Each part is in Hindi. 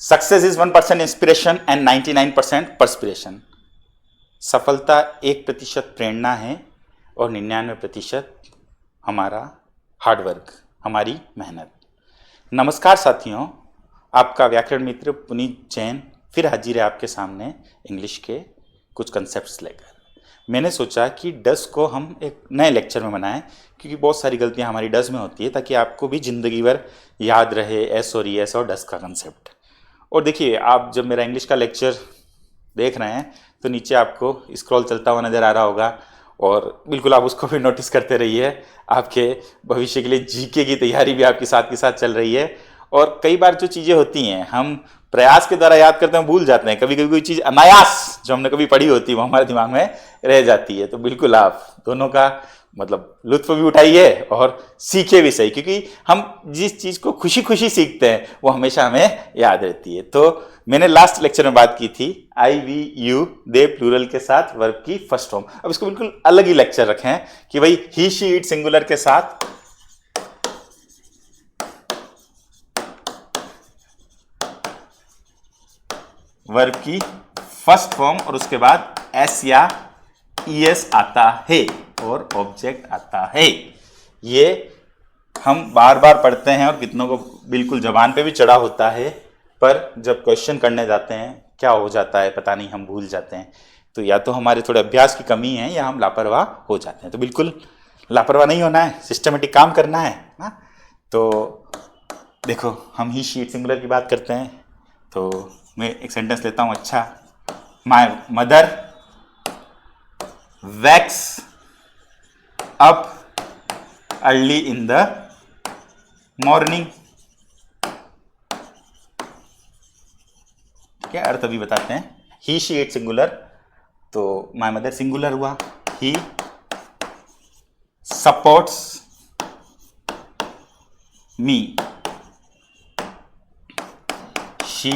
Success is 1% inspiration and 99% perspiration. सफलता 1% प्रेरणा है और 99% हमारा हार्डवर्क, हमारी मेहनत। नमस्कार साथियों, आपका व्याकरण मित्र पुनीत जैन फिर हाजिर है आपके सामने इंग्लिश के कुछ कंसेप्ट्स लेकर। मैंने सोचा कि डस को हम एक नए लेक्चर में बनाएं, क्योंकि बहुत सारी गलतियां हमारी डस में होती है, ताकि आपको भी ज़िंदगी भर याद रहे एस और ईएस और डस का कंसेप्ट। और देखिए, आप जब मेरा इंग्लिश का लेक्चर देख रहे हैं तो नीचे आपको स्क्रॉल चलता हुआ नज़र आ रहा होगा, और बिल्कुल आप उसको भी नोटिस करते रहिए। आपके भविष्य के लिए जीके की तैयारी भी आपके साथ के साथ चल रही है। और कई बार जो चीज़ें होती हैं हम प्रयास के द्वारा याद करते हैं, भूल जाते हैं। कभी कभी कोई चीज़ अनायास जो हमने कभी पढ़ी होती है वो हमारे दिमाग में रह जाती है। तो बिल्कुल आप दोनों का मतलब लुत्फ भी उठाइए और सीखे भी सही, क्योंकि हम जिस चीज़ को खुशी खुशी सीखते हैं वो हमेशा हमें याद रहती है। तो मैंने लास्ट लेक्चर में बात की थी आई वी यू दे प्लूरल के साथ वर्ब की फर्स्ट फॉर्म। अब इसको बिल्कुल अलग ही लेक्चर रखें कि भाई ही शी इट सिंगुलर के साथ वर्ब की फर्स्ट फॉर्म और उसके बाद एस या ईएस आता है और ऑब्जेक्ट आता है। ये हम बार बार पढ़ते हैं और कितनों को बिल्कुल जबान पे भी चढ़ा होता है, पर जब क्वेश्चन करने जाते हैं क्या हो जाता है पता नहीं, हम भूल जाते हैं। तो या तो हमारे थोड़े अभ्यास की कमी है या हम लापरवाह हो जाते हैं। तो बिल्कुल लापरवाह नहीं होना है, सिस्टमेटिक काम करना है ना। तो देखो, हम ही शीट सिंगुलर की बात करते हैं, तो मैं एक सेंटेंस लेता हूँ। अच्छा, my mother wakes up early in the morning. ठीक है, अर्थ अभी बताते हैं। ही शी इट सिंगुलर, तो माय मदर सिंगुलर हुआ। He supports me, she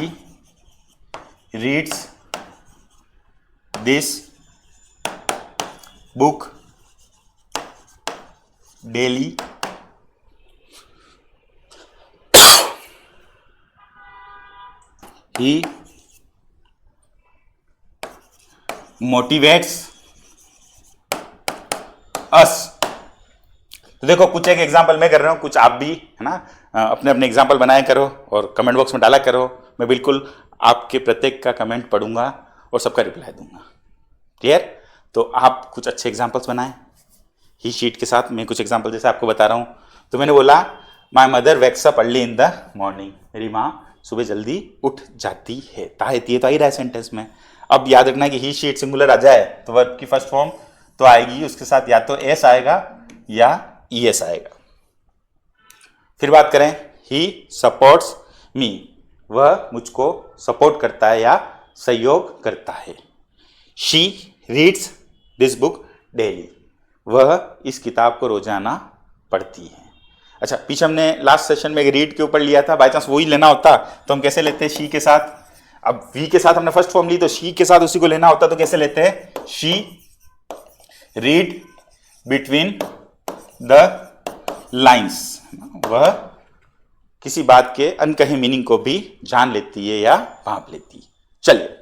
reads this book daily. He motivates us। तो देखो, कुछ एक एग्जाम्पल मैं कर रहा हूँ, कुछ आप भी है ना अपने अपने एग्जाम्पल बनाया करो और कमेंट बॉक्स में डाला करो। मैं बिल्कुल आपके प्रत्येक का कमेंट पढ़ूंगा और सबका रिप्लाई दूंगा। क्लियर? तो आप कुछ अच्छे एग्जाम्पल्स बनाएं। ही शीट के साथ मैं कुछ एग्जाम्पल जैसे आपको बता रहा हूँ। तो मैंने बोला माई mother wakes up early in the morning. मेरी माँ सुबह जल्दी उठ जाती है। ताहती है तो आ ही रहा है सेंटेंस में। अब याद रखना है कि ही शीट सिंगुलर आ जाए तो वर्ब की फर्स्ट फॉर्म तो आएगी, उसके साथ या तो एस आएगा या ईएस आएगा। फिर बात करें, ही सपोर्ट्स मी, वह मुझको सपोर्ट करता है या सहयोग करता है। She reads this book daily, वह इस किताब को रोजाना पढ़ती है। अच्छा, पीछे हमने लास्ट सेशन में रीड के ऊपर लिया था, बाई चांस वही लेना होता तो हम कैसे लेते हैं? शी के साथ। अब वी के साथ हमने फर्स्ट फॉर्म ली, तो शी के साथ उसी को लेना होता तो कैसे लेते हैं? She read between the lines, वह किसी बात के अनकही मीनिंग को भी जान लेती है या भांप लेती है। चलिए,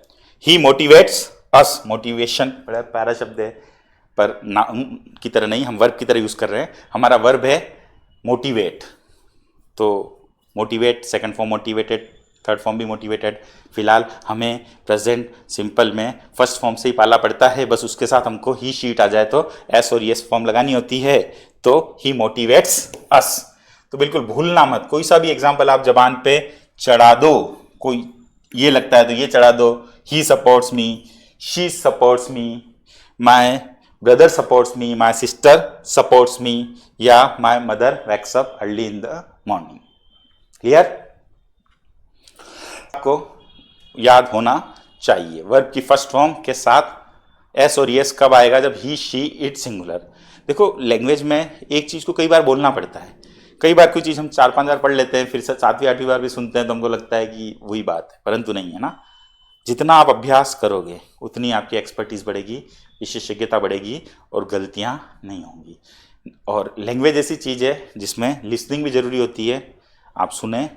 ही मोटिवेट्स अस, मोटिवेशन बड़ा प्यारा शब्द है, पर नाउन की तरह नहीं, हम वर्ब की तरह यूज कर रहे हैं। हमारा वर्ब है मोटिवेट, तो motivate second form motivated, third form भी मोटिवेटेड। फिलहाल हमें प्रेजेंट सिंपल में फर्स्ट फॉर्म से ही पाला पड़ता है, बस उसके साथ हमको ही शीट आ जाए तो एस और एस फॉर्म लगानी होती है। तो ही मोटिवेट्स अस, तो बिल्कुल भूलना मत। कोई सा भी एग्जाम्पल आप जबान पे चढ़ा दो, कोई ये लगता है तो ये चढ़ा दो। He supports me, she supports me, my brother supports me, my sister supports me, या my mother wakes up early in the morning. Clear? आपको याद होना चाहिए वर्ब की फर्स्ट फॉर्म के साथ एस और एस कब आएगा? जब ही शी इट सिंगुलर। देखो, लैंग्वेज में एक चीज को कई बार बोलना पड़ता है। कई बार कोई चीज हम 4-5 बार पढ़ लेते हैं, फिर से 7वीं-8वीं बार भी सुनते हैं तो हमको लगता है कि वही बात है, परंतु नहीं है ना। जितना आप अभ्यास करोगे उतनी आपकी एक्सपर्टीज बढ़ेगी, विशेषज्ञता बढ़ेगी और गलतियां नहीं होंगी। और लैंग्वेज ऐसी चीज़ है जिसमें लिसनिंग भी ज़रूरी होती है, आप सुने,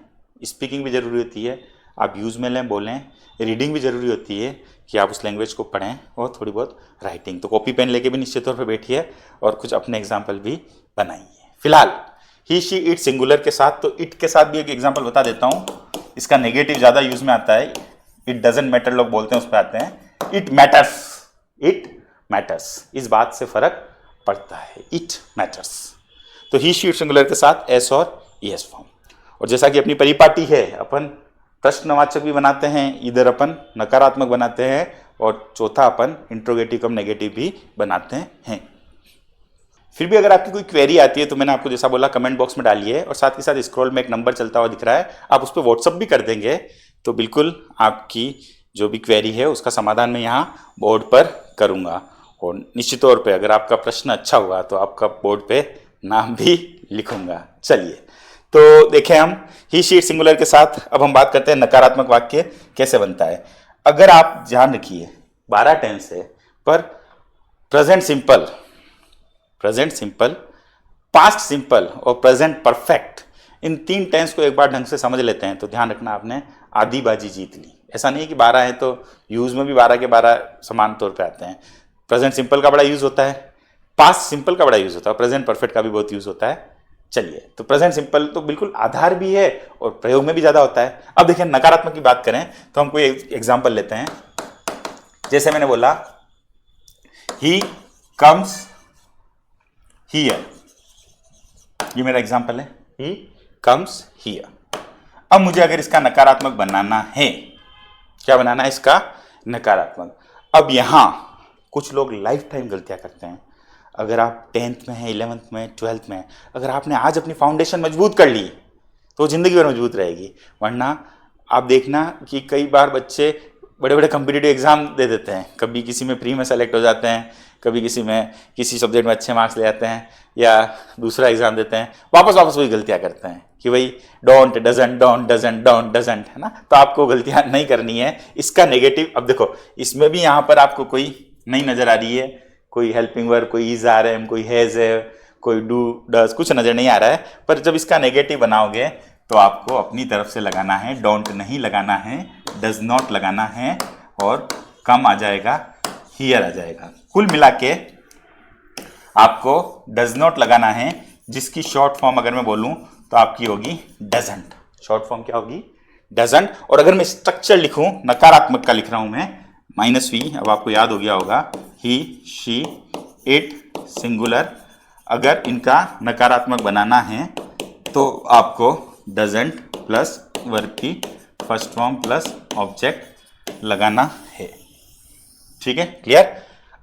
स्पीकिंग भी ज़रूरी होती है, आप यूज़ में लें, बोलें। रीडिंग भी ज़रूरी होती है कि आप उस लैंग्वेज को पढ़ें, और थोड़ी बहुत राइटिंग। तो कॉपी पेन लेके भी निश्चित तौर पर बैठिए और कुछ अपने एग्जाम्पल भी बनाइए। फिलहाल ही शी इट सिंगुलर के साथ, तो इट के साथ भी एक एग्जाम्पल बता देता हूँ। इसका नेगेटिव ज़्यादा यूज में आता है। इट डजंट मैटर लोग बोलते हैं, उस पर आते हैं इट मैटर्स। इट मैटर्स, इस बात से फर्क पड़ता है, इट मैटर्स। तो ही शी इट सिंगुलर के साथ एस और ईएस फॉर्म। और जैसा कि अपनी परिपाटी है, अपन प्रश्नवाचक भी बनाते हैं, इधर अपन नकारात्मक बनाते हैं, और चौथा अपन इंट्रोगेटिव कम नेगेटिव भी बनाते हैं। फिर भी अगर आपकी कोई क्वेरी आती है तो मैंने आपको जैसा बोला कमेंट बॉक्स में डालिए, और साथ ही साथ स्क्रॉल में एक नंबर चलता हुआ दिख रहा है, आप उस पर व्हाट्सअप भी कर देंगे तो बिल्कुल आपकी जो भी क्वेरी है उसका समाधान मैं यहाँ बोर्ड पर करूँगा। और निश्चित तौर पे अगर आपका प्रश्न अच्छा हुआ तो आपका बोर्ड पे नाम भी लिखूंगा। चलिए, तो देखें हम ही शी इट सिंगुलर के साथ अब हम बात करते हैं नकारात्मक वाक्य कैसे बनता है। अगर आप ध्यान रखिए 12 टेंस है, पर प्रेजेंट सिंपल, पास्ट सिंपल और प्रेजेंट परफेक्ट, इन 3 टेंस को एक बार ढंग से समझ लेते हैं तो ध्यान रखना आपने आधी बाजी जीत ली। ऐसा नहीं है कि 12 है तो यूज में भी 12 के 12 समान तौर पे आते हैं। प्रेजेंट सिंपल का बड़ा यूज होता है, पास्ट सिंपल का बड़ा यूज होता है, प्रेजेंट परफेक्ट का भी बहुत यूज होता है। चलिए, तो प्रेजेंट सिंपल तो बिल्कुल आधार भी है और प्रयोग में भी ज्यादा होता है। अब देखिए नकारात्मक की बात करें तो हम कोई एग्जाम्पल लेते हैं। जैसे मैंने बोला ही कम्स हियर, ये मेरा एग्जाम्पल है, ही कम्स हियर। अब मुझे अगर इसका नकारात्मक बनाना है, क्या बनाना है इसका नकारात्मक। अब यहां कुछ लोग लाइफ टाइम गलतियां करते हैं। अगर आप 10th में हैं, 11th में, 12th में, अगर आपने आज अपनी फाउंडेशन मजबूत कर ली तो जिंदगी भर मजबूत रहेगी। वरना आप देखना कि कई बार बच्चे बड़े बड़े कम्पिटिटिव एग्जाम दे देते हैं, कभी किसी में प्री में सेलेक्ट हो जाते हैं, कभी किसी में किसी सब्जेक्ट में अच्छे मार्क्स ले आते हैं, या दूसरा एग्जाम देते हैं, वापस वही गलतियां करते हैं कि भाई don't, doesn't, don't, doesn't, don't, doesn't, है ना। तो आपको गलतियां नहीं करनी है। इसका नेगेटिव, अब देखो इसमें भी यहाँ पर आपको कोई नहीं नजर आ रही है, कोई हेल्पिंग वर्ब, कोई इज आर एम, कोई हैज है, कोई डू डज, कुछ नजर नहीं आ रहा है। पर जब इसका नेगेटिव बनाओगे तो आपको अपनी तरफ से लगाना है, डोंट नहीं लगाना है, डज नॉट लगाना है, और कम आ जाएगा, हियर आ जाएगा। कुल मिला के आपको डज नॉट लगाना है, जिसकी शॉर्ट फॉर्म अगर मैं बोलूं तो आपकी होगी डजंट। शॉर्ट फॉर्म क्या होगी? डजंट। और अगर मैं स्ट्रक्चर लिखूं, नकारात्मक का लिख रहा हूं मैं, -v, अब आपको याद हो गया होगा, ही, शी, इट, सिंगुलर। अगर इनका नकारात्मक बनाना है तो आपको डजंट प्लस वर्ब की फर्स्ट फॉर्म प्लस ऑब्जेक्ट लगाना है। ठीक है, क्लियर?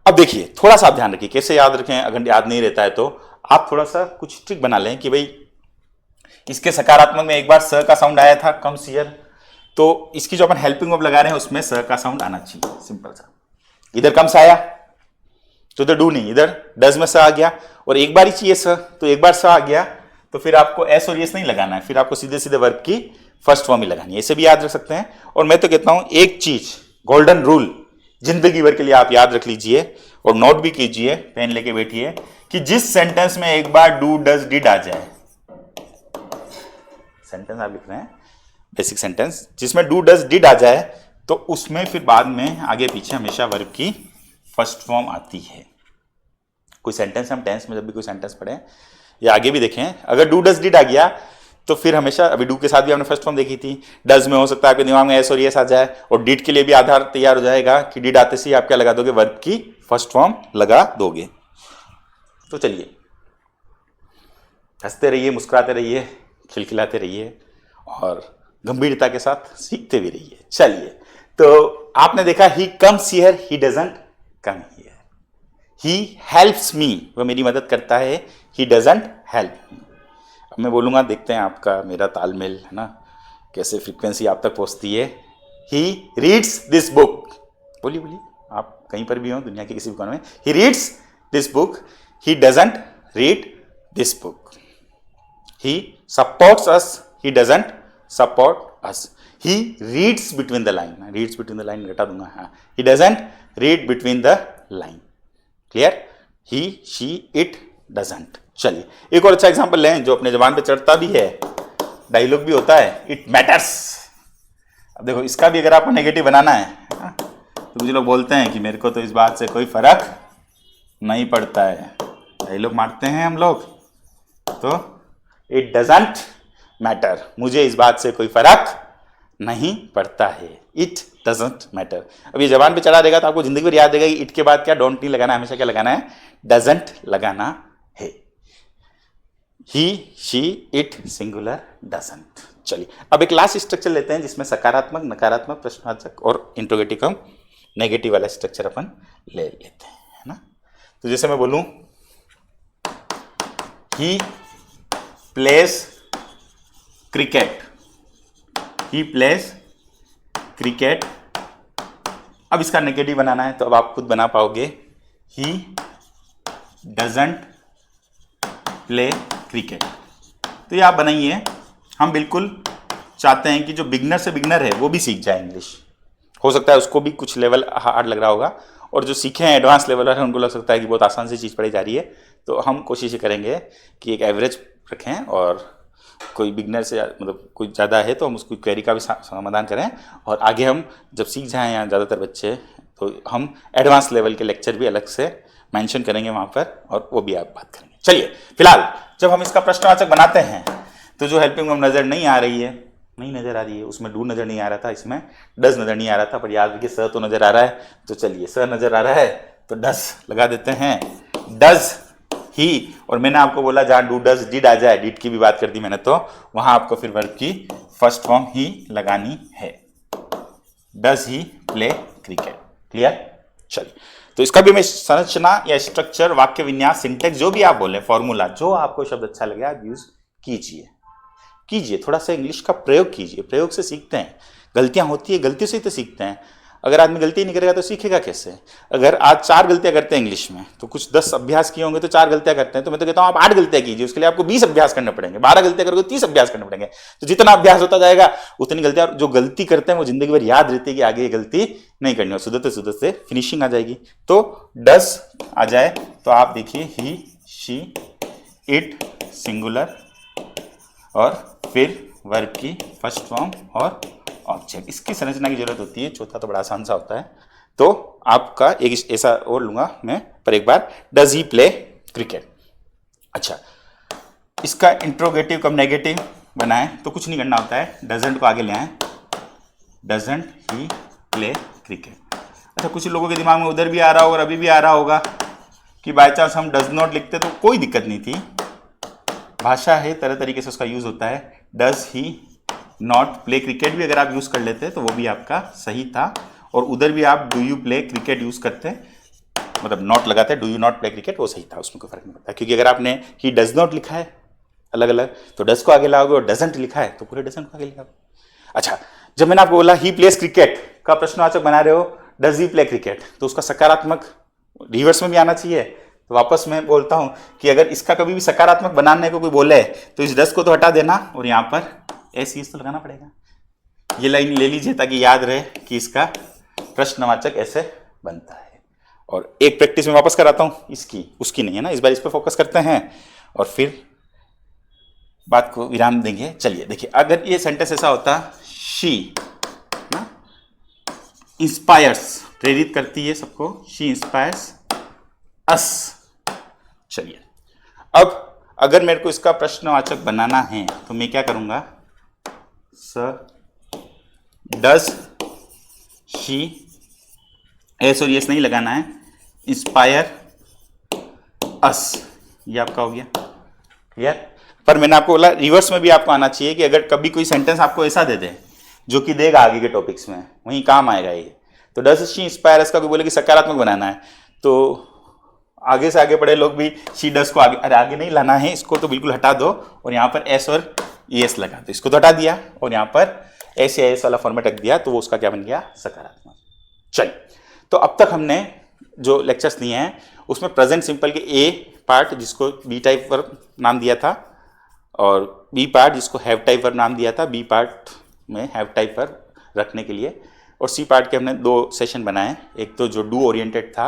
अब देखिए थोड़ा सा आप ध्यान रखिए कैसे याद रखें। अगर याद नहीं रहता है तो आप थोड़ा सा कुछ ट्रिक बना लें कि भाई इसके सकारात्मक में एक बार स का साउंड आया था, कम्स हियर, तो इसकी जो अपन हेल्पिंग वर्ब लगा रहे हैं उसमें स का साउंड आना चाहिए। सिंपल सा, इधर कम्स आया तो इधर डू नहीं, इधर डज में स आ गया, और एक बार ही चाहिए स, तो एक बार स आ गया तो फिर आपको एस और यस नहीं लगाना है, फिर आपको सीधे सीधे वर्ब की फर्स्ट फॉर्म ही लगानी है। इसे भी याद रख सकते हैं। और मैं तो कहता हूं एक चीज, गोल्डन रूल जिंदगी भर के लिए आप याद रख लीजिए और नोट भी कीजिए, पेन लेके बैठिए, कि जिस सेंटेंस में एक बार डू डज डिड आ जाए, सेंटेंस आप लिख रहे हैं बेसिक सेंटेंस, जिसमें डू डज डिड आ जाए तो उसमें फिर बाद में आगे पीछे हमेशा वर्ब की फर्स्ट फॉर्म आती है। कोई सेंटेंस हम टेंस में जब भी कोई सेंटेंस पढ़ें या आगे भी देखें, अगर डू डज डिड आ गया तो फिर हमेशा, अभी डू के साथ भी हमने फर्स्ट फॉर्म देखी थी, डज में हो सकता है आपके दिमाग में एस और यस आ जाए, और डिड के लिए भी आधार तैयार हो जाएगा कि डिड आते से आप क्या लगा दोगे, वर्ब की फर्स्ट फॉर्म लगा दोगे। तो चलिए, हंसते रहिए, मुस्कुराते रहिए, खिलखिलाते रहिए और गंभीरता के साथ सीखते भी रहिए। चलिए, तो आपने देखा he comes here, he doesn't come here. He helps me, वह मेरी मदद करता है, ही डजंट हेल्प मी। अब मैं बोलूंगा, देखते हैं आपका मेरा तालमेल, है ना, कैसे फ्रीक्वेंसी आप तक पहुंचती है। ही रीड्स दिस बुक, बोलिए बोलिए, आप कहीं पर भी हो दुनिया के किसी भी कोने में, he reads this book, he doesn't read this book. He supports us, he doesn't support us. He reads between the line, reads between the line घटा दूंगा, हाँ, he doesn't read between the line. Clear? He, she, it doesn't. चलिए एक और अच्छा एग्जांपल लें जो अपने जबान पे चढ़ता भी है, डायलॉग भी होता है, इट मैटर्स। अब देखो इसका भी अगर आपको नेगेटिव बनाना है ना, तो कुछ लोग बोलते हैं कि मेरे को तो इस बात से कोई फर्क नहीं पड़ता है, यही लोग मारते हैं हम लोग, तो इट डजंट मैटर, मुझे इस बात से कोई फर्क नहीं पड़ता है, इट डजंट मैटर। अब ये जबान पे चढ़ा देगा तो आपको जिंदगी भर याद देगा कि इट के बाद क्या डोंट नहीं लगाना है, हमेशा क्या लगाना है, डजंट लगाना है। ही शी इट सिंगुलर डजंट। चलिए अब एक लास्ट स्ट्रक्चर लेते हैं जिसमें सकारात्मक, नकारात्मक, प्रश्नवाचक और इंट्रोगेटिव कम नेगेटिव वाला स्ट्रक्चर अपन ले लेते हैं, है ना। तो जैसे मैं बोलूं he plays cricket, he plays cricket. अब इसका नेगेटिव बनाना है तो अब आप खुद बना पाओगे, ही डजंट प्ले क्रिकेट। तो ये आप बनाइए, हम बिल्कुल चाहते हैं कि जो बिगनर से बिगनर है वो भी सीख जाए इंग्लिश। हो सकता है उसको भी कुछ लेवल हार्ड लग रहा होगा, और जो सीखे हैं एडवांस लेवल है उनको लग सकता है कि बहुत आसान सी चीज़ पढ़ाई जा रही है। तो हम कोशिश करेंगे कि एक एवरेज रखें, और कोई बिगनर से मतलब कोई ज़्यादा है तो हम उसको क्वेरी का भी समाधान करें, और आगे हम जब सीख जाएँ यहाँ ज़्यादातर बच्चे, तो हम एडवांस लेवल के लेक्चर भी अलग से मेंशन करेंगे वहाँ पर, और वो भी आप बात करेंगे। चलिए फिलहाल जब हम इसका प्रश्नवाचक बनाते हैं तो जो हेल्पिंग वर्ब नज़र नहीं आ रही है, नहीं नज़र आ रही है, उसमें डू नज़र नहीं आ रहा था, इसमें डज नज़र नहीं आ रहा था, पर याद रखिए स तो नज़र आ रहा है, तो चलिए स नज़र आ रहा है तो डज लगा देते हैं, डज ही। और मैंने आपको बोला जहाँ डू डज डिड आ जाए, डिड की भी बात कर दी मैंने, तो वहाँ आपको फिर वर्ब की फर्स्ट फॉर्म ही लगानी है, does he play cricket. Clear. चलिए तो इसका भी मैं संरचना या स्ट्रक्चर, वाक्य विन्यास, सिंटेक्स, जो भी आप बोले, फॉर्मूला, जो आपको शब्द अच्छा लगे आप यूज कीजिए, थोड़ा सा इंग्लिश का प्रयोग कीजिए, प्रयोग से सीखते हैं। गलतियां होती है, गलतियों से ही तो सीखते हैं। अगर आदमी गलती नहीं करेगा तो सीखेगा कैसे। अगर आज 4 गलतियां करते हैं इंग्लिश में, तो कुछ 10 अभ्यास किए होंगे तो 4 गलतियां करते हैं, तो मैं तो कहता हूं आप 8 गलतियां कीजिए, उसके लिए आपको 20 अभ्यास करने पड़ेंगे, 12 गलतियां करोगे 30 अभ्यास करने पड़ेंगे। तो जितना अभ्यास होता जाएगा उतनी गलतियां, जो गलती करते हैं वो जिंदगी भर याद रहती है कि आगे ये गलती नहीं करनी, और सुधरते सुधरते फिनिशिंग आ जाएगी। तो डस आ जाए तो आप देखिए ही शी इट सिंगुलर, और फिर वर्ब की फर्स्ट फॉर्म और ऑब्जेक्ट। इसकी संरचना की जरूरत होती है, चौथा तो बड़ा आसान सा होता है। तो आपका एक ऐसा और लूंगा मैं, पर एक बार डज ही प्ले क्रिकेट। अच्छा, इसका इंट्रोगेटिव कम नेगेटिव बनाएं तो कुछ नहीं करना होता है, डजंट को आगे ले आए, डजंट ही प्ले क्रिकेट। अच्छा, कुछ लोगों के दिमाग में उधर भी आ रहा होगा और अभी भी आ रहा होगा कि बाई चांस हम डज नॉट लिखते तो कोई दिक्कत नहीं थी, भाषा है, तरह तरीके से उसका यूज होता है। Does he not play cricket भी अगर आप यूज कर लेते तो वो भी आपका सही था, और उधर भी आप do you play cricket use करते, मतलब नॉट लगाते, do you not play cricket, वो सही था, उसमें कोई फर्क नहीं पड़ता। क्योंकि अगर आपने ही डज नॉट लिखा है अलग अलग तो डज को आगे लाओगे, और डजंट लिखा है तो पूरे डजंट को आगे लिखाओगे। अच्छा, जब मैंने आपको बोला ही प्लेस क्रिकेट का प्रश्नवाचक बना रहे हो, डज ही प्ले क्रिकेट, तो उसका सकारात्मक रिवर्स में भी आना चाहिए। तो वापस मैं बोलता हूं कि अगर इसका कभी भी सकारात्मक बनाने को कोई बोले तो इस डज को तो हटा देना, और यहां पर ऐसी तो लगाना पड़ेगा। ये लाइन ले लीजिए ताकि याद रहे कि इसका प्रश्नवाचक ऐसे बनता है। और एक प्रैक्टिस में वापस कराता हूं, इसकी उसकी नहीं है ना, इस बार इस पर फोकस करते हैं और फिर बात को विराम देंगे। चलिए देखिए, अगर ये सेंटेंस ऐसा होता, शी इंस्पायर्स, प्रेरित करती है सबको, शी इंस्पायर्स अस। चलिए अब अगर मेरे को इसका प्रश्नवाचक बनाना है तो मैं क्या करूंगा, डज शी, एस और यस नहीं लगाना है, इंस्पायर अस, ये आपका हो गया। क्लियर। पर मैंने आपको बोला रिवर्स में भी आपको आना चाहिए कि अगर कभी कोई सेंटेंस आपको ऐसा दे दे जो कि देगा आगे के टॉपिक्स में, वहीं काम आएगा ये। तो डज शी इंस्पायर अस का कोई बोले कि सकारात्मक बनाना है, तो आगे से आगे पढ़े लोग भी शी डज को आगे, अरे आगे नहीं लाना है, इसको तो बिल्कुल हटा दो, और यहाँ पर एस और एस लगा दो, इसको तो हटा दिया और यहाँ पर एस या एस वाला फॉर्मेट रख दिया, तो वो उसका क्या बन गया, सकारात्मक। चलिए, तो अब तक हमने जो लेक्चर्स लिए हैं उसमें प्रेजेंट सिंपल के ए पार्ट जिसको बी टाइप वर्ब नाम दिया था, और बी पार्ट जिसको हैव टाइप वर्ब नाम दिया था, बी पार्ट में हैव टाइप वर्ब रखने के लिए, और सी पार्ट के हमने 2 सेशन बनाए। एक तो जो डू ओरिएंटेड था,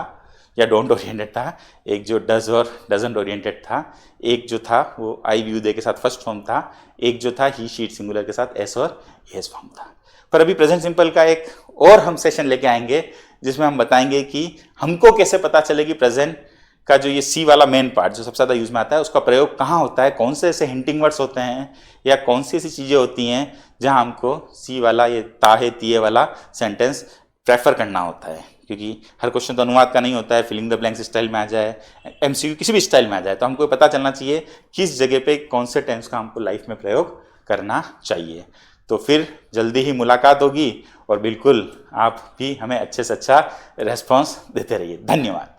या डोंट ओरिएंटेड था, एक जो डज और डजंट ओरिएंटेड था, एक जो था वो आई व्यू दे के साथ फर्स्ट फॉर्म था, एक जो था ही शीट सिंगुलर के साथ एस और एस फॉर्म था। पर अभी प्रेजेंट सिंपल का एक और हम सेशन लेके आएंगे जिसमें हम बताएंगे कि हमको कैसे पता चले कि प्रेजेंट का जो ये सी वाला मेन पार्ट जो सबसे ज़्यादा यूज में आता है उसका प्रयोग कहाँ होता है, कौन से ऐसे हिंटिंग वर्ड्स होते हैं या कौन सी ऐसी चीज़ें होती हैं जहाँ हमको सी वाला ये ताहे तिये वाला सेंटेंस प्रेफर करना होता है। क्योंकि हर क्वेश्चन तो अनुवाद का नहीं होता है, फिलिंग द ब्लैंक्स स्टाइल में आ जाए, एमसीक्यू किसी भी स्टाइल में आ जाए, तो हमको पता चलना चाहिए किस जगह पे कौन से टेंस का हमको लाइफ में प्रयोग करना चाहिए। तो फिर जल्दी ही मुलाकात होगी और बिल्कुल आप भी हमें अच्छे से अच्छा रिस्पॉन्स देते रहिए। धन्यवाद।